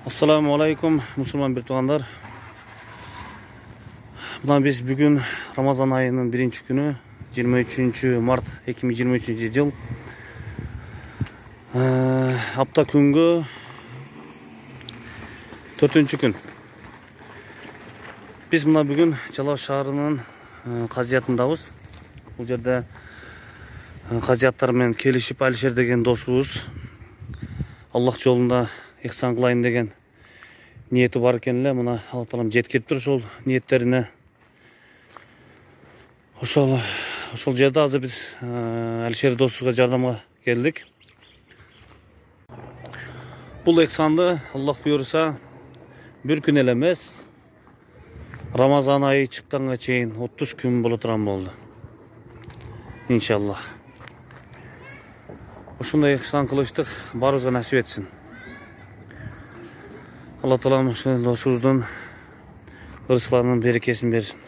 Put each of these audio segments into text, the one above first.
Assalamu alaikum musulman bir tuğanlar. Buna biz bugün Ramazan ayının birinci günü 23 Mart 2023 yıl hafta küngü 4. gün. Biz buna bugün Çalao şahrının kaziyatındabız. Bu yerde kaziyatlarмен kelişip Alişer деген досубуз Allah жолунда ihsan kılayın деген niyeti var eкен эле. Мына Алла таалам жеткириптир ошол ниеттерине. Ошол жерде азыр биз Алишер досубузга жардамга келдик. Бул ихсанды Аллах буйруса bir күн эле эмес, Рамазан айы чыкканга чейин 30 күн боло турган болду. İnşallah. Ушундай ихсан кылыштык баарыбызга насип этсин. Allah Teala şu dostumuzun rızıklarının bereketini versin.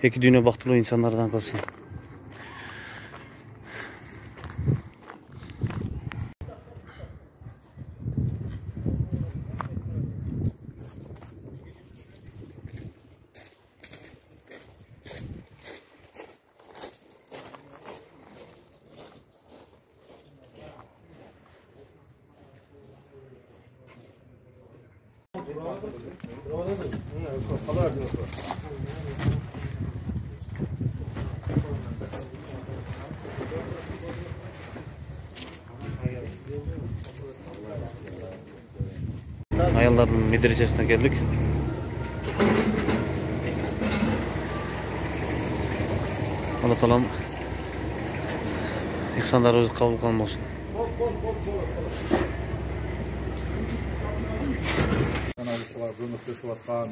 İki dünya baktırılı insanlardan kalsın. Ayalların medresesine geldik. Allah Teala'm ihsanlarımızı kabul kılmasın. Каналышылар көмөктөшүп аткан,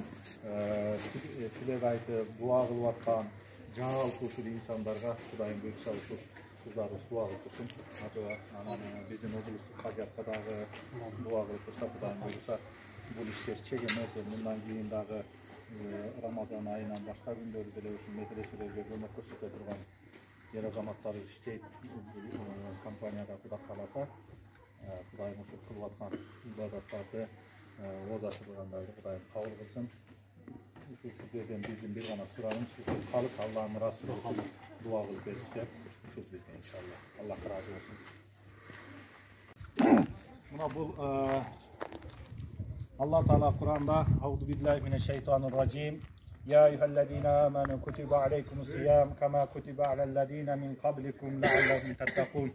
тилек айтып, дуа кылып аткан жалпы ушул инсандарга Кудайым буйрса ушул кыздарыбыз дуа кылып турсун. Анан биздин облустук казиятка дагы дуа кылып турса, Кудайым буйрса бул иштер чек эмес. Мындан кийин дагы Рамазан айынан башка күндөрү деле ушул медреселерге көмөк көрсөтө турган ер азаматтарыбыз иштейт. Компанияга Кудай кааласа, Кудайым ушул кылып аткан ибадаттарды oz açılganlardı Kudayım kabul kılsın. Şu sizlerden bizim bir gana soralım. Kalıs Allah'ın Resulü için dua kılıp verirse şu bizden inşallah. Allah razı olsun. Buna bu Allah Teala Kur'an'da Euzubillahimineşşeytanirracim. Ya eyyühellezine amenu kutiba aleykumus-siyam kema kutiba alellezine min kablikum leallehum tettekûn.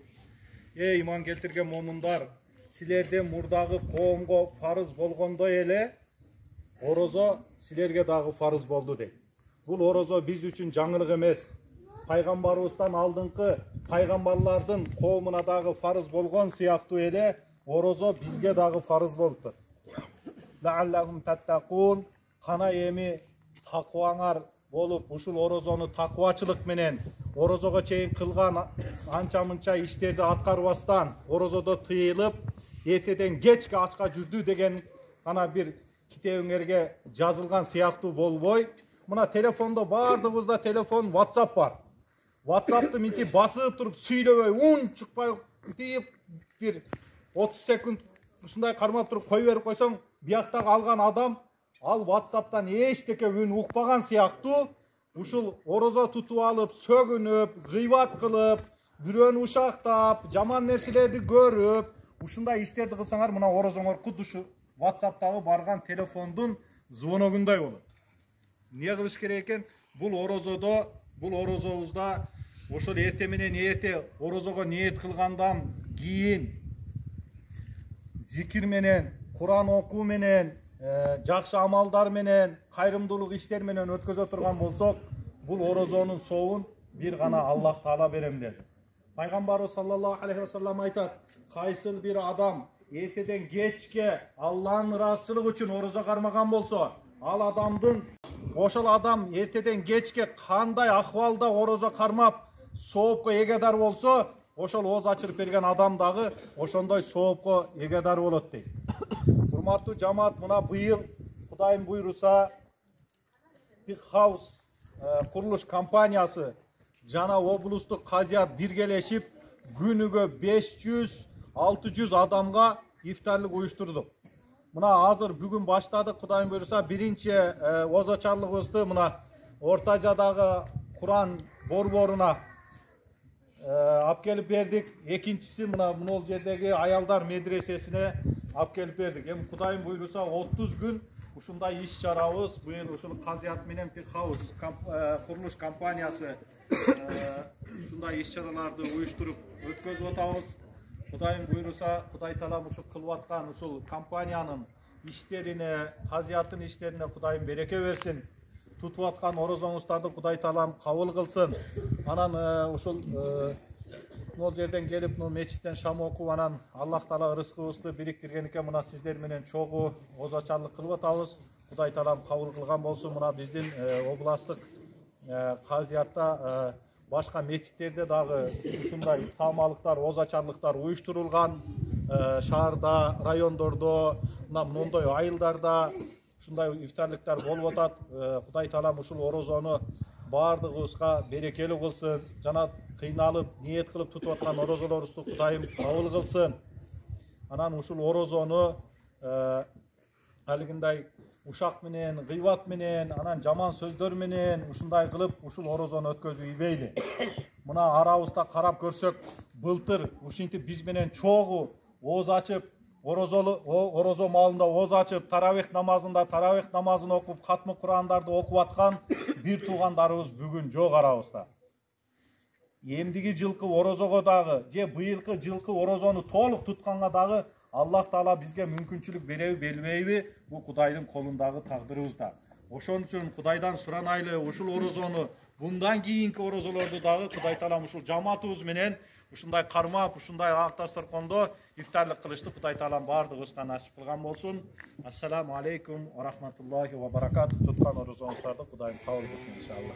Ey iman keltirgen mo'minlar, sizlerде мурдагы коомго фарыз болгондой эле орозо силерге дагы фарыз болду дейт. Бул орозо биз үчүн жаңылык эмес. Пайгамбарыбыздан алдыңкы пайгамбарлардын коомуна дагы фарыз болгон сыяктуу эле орозо бизге дагы фарыз болуптур. Лааллахум таттакун, кана эми такваңар болуп, ушул орозону таквачылык менен орозого чейин кылган анча-мынча иштерди аткарбастан орозодо тыйылып, эртеден кечке ачка жүрдү деген ана бир китебиңерге жазылган сыяктуу болбой, мына телефондо баардыгыбызда телефон WhatsApp бар. WhatsApp'ты минтип басып туруп сүйлөбөй, үн чыкпай тип бир 30 секунд ушундай кармап туруп кой берип койсоң, бияктагы алган адам ал WhatsApp'тан эчтеке үн укпаган сыяктуу ушул орозо тутуп алып, сөгүнүп, гыйбат кылып, бирөөнү ушактап, жаман нерселерди көрүп, ушундай иштерди кылсаңар, мына орозоңор куд ушу WhatsApp'тагы барган телефондун звоногундай болот. Эмне кылыш керек экен? Бул орозобузда ошол эрте менен эрте орозого ниет кылгандан кийин зикир менен, Кур'ан окуу менен, жакшы амалдар менен, кайрымдуулук иштер менен өткөзө турган болсок, бул орозонун соовун бир гана Аллах Таала берем деди. Пайгамбарыбыз саллаллаху алейхи ва саллям айтат: кайсыл бир адам эртеден кечке Аллахтын ыраазычылыгы үчүн орозо кармаган болсо, ошол адам эртеден кечке кандай акыбалда орозо кармап соопко эгедар болсо, ошол ооз ачырып берген адам дагы ошондой соопко эгедар болот дейт. Урматтуу жамаат, мына быйыл Кудайым буйруса Big House курулуш компаниясы жана облустук казият биргелешип күнүгө 500-600 адамга ифтарлык уюштурдук. Mına hazır бүгін başladık Kudayım buyursa birinci ozaçarlığımızды mına ortacadagı Kur'an borboruna alып kelip berdik. Ekinçisi mına бұл жердегі ayaldar medresesine alып kelip berdik. Hem Kudayım buyursa 30 gün ушундай iş çarabız. Bu yıl ушул Казият менен Пикхаус kuruluş kampaniyası ушундай iş çaralardı uyuşturup ötközüp atабыз. Kudayım buyursa Kuday Taala ушул кылып аткан ушул компанияның işlerine, Казиаттын işlerine Kudayım bereke versin. Tutup atkan orozоңуздарды Kuday Taalam kabul kılsın. Anan ушул Mol жерден gelip meçitten şam okup anan Allah Taala rızkыбызды biriktirgen eken mına sizler menen çoğu ozaçarlık kılıp atабыз. Kuday Taalam kabul kılgan bolsun. Mına bizdin oblastыk Казиятта başka meçitlerde dagı ушундай sağmalıklar, ozaçarlıklar uyuşturulgan. Şaharda, rayondordo, mындай айылдарда ушундай iftarlıklar болуп атат. Kuday Taalam ушул орозону бардыгыбызга берекелүү кылсын. Жана кыйналып, ниет кылып тутуп аткан орозолорубузду Кудайым кабыл кылсын. Анан ушул орозону алигиндай ушак менен, гыйбат менен, анан жаман сөздөр менен ушундай кылып ушул орозону өткөзүп ийбейли. Мына арабызда карап көрсөк, былтыр ушинтип биз менен чогуу ооз ачып, орозо маалында ооз ачып, таравих намазын окуп, катмы Курандарды окуп аткан бир туугандарыбыз бүгүн жок арабызда. Эмдиги жылкы орозого дагы, же быйылкы жылкы орозону толук тутканга дагы Аллах Таала бизге мүмкүнчүлүк береби, бербейби? Бул Кудайдын колундагы тагдырыбызда. Ошон үчүн Кудайдан суранайлы ушул орозону, bundan кийинки орозолорду дагы Кудай Таалам ушул жамаатыбыз менен ушундай кармап, ушундай ак дасторкондо ифтарлык кылышты Кудай Таалам бардыгыбызга насип кылган болсун. Ассаламу алейкум ва рахматуллахи ва баракатух. Туткан орозоңуздарды Кудайым кабыл кылсын иншалла.